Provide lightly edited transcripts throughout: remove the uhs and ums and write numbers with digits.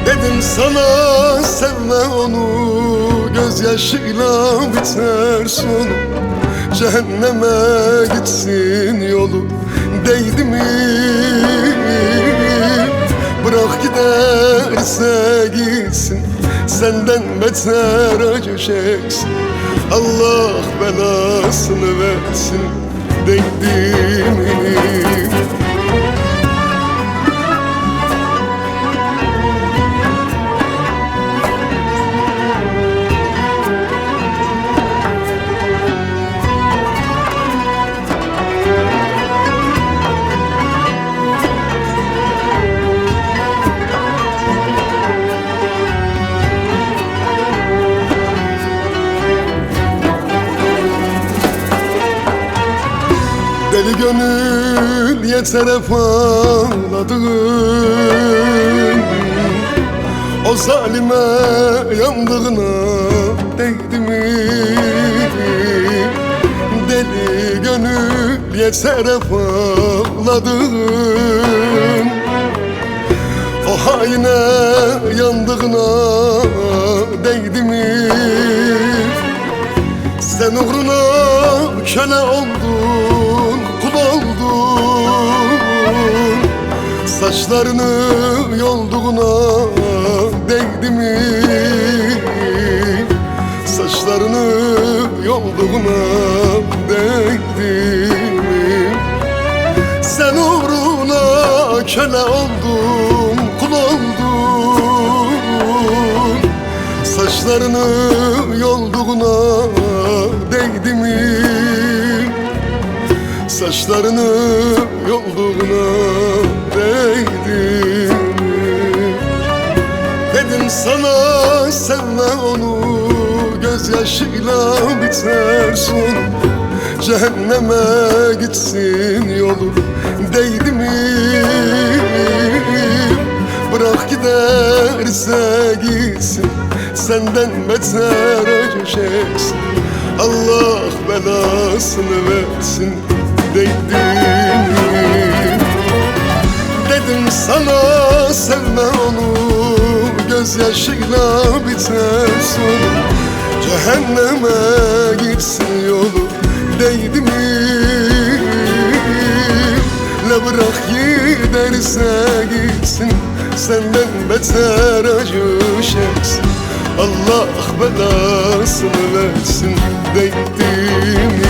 Dedim sana sevme onu, gözyaşıyla biter sonu. Cehenneme gitsin yolu, değdi mi? Bırak giderse gitsin, senden beter acı çeksin. Allah belasını versin, değdi mi? Deli gönül yeter hep ağladığım, o zalime yandığına değdi mi? Deli gönül yeter hep ağladığım, o haine yandığına değdi mi? Sen uğruna köle oldun, kul oldun. Saçlarını yolduğuna değdi mi? Saçlarını yolduğuna değdi mi? Sen uğruna köle oldun, kul oldun. Saçlarını yolduğuna değdi mi? Saçlarını yolduğuna değdi mi? Dedim sana sevme onu, gözyaşıyla biter sonu. Cehenneme gitsin yolu, değdi mi? Bırak giderse gitsin, senden beter acı çeksin. Allah belasını versin, değdi mi? Dedim sana sevme onu, gözyaşıyla biter sonu. Cehenneme gitsin yolu, değdi mi? La bırak giderse gitsin, senden beter acı çeksin. Allah belasını versin, değdi mi?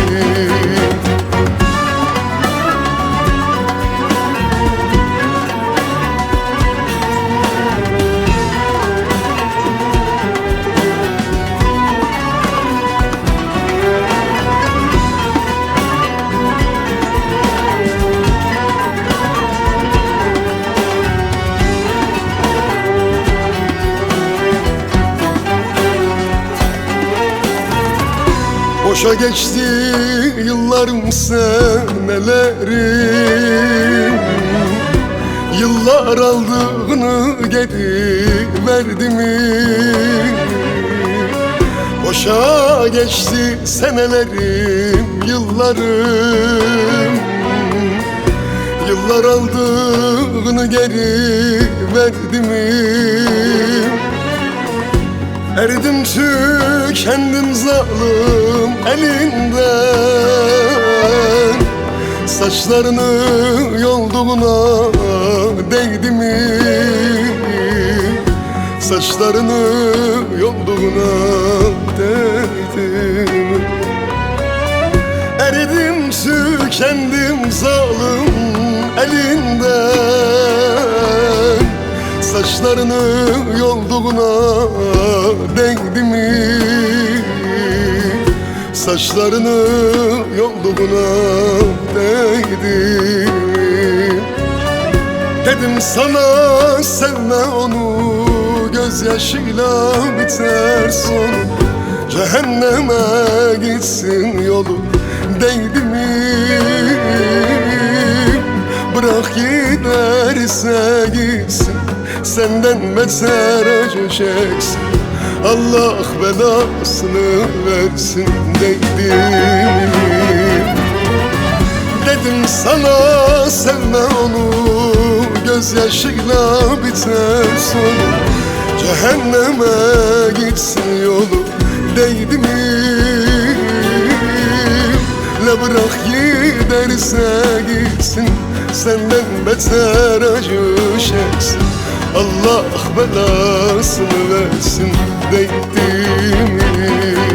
Boşa geçti yıllarım, senelerim. Yıllar aldığını geri verdi mi? Boşa geçti senelerim, yıllarım. Yıllar aldığını geri verdi mi? Erdim tükendim zalim elinden. Saçlarını yolduğuna değdi mi? Saçlarını yolduğuna değdi mi? Eridim tükendim zalim elinden. Saçlarını yolduğuna değdi mi? Saçlarını yolduğuna değdi mi? Dedim sana sevme onu, gözyaşıyla biter sonu. Cehenneme gitsin yolu, değdi mi? Bırak giderse gitsin, senden beter acı çeksin. Allah belasını versin, değdi mi? Dedim sana sevme onu, gözyaşıyla biter sonu. Cehenneme gitsin yolu değdi mi? La bırak giderse gitsin, senden beter acı çeksin. Allah belasını versin, değdi mi?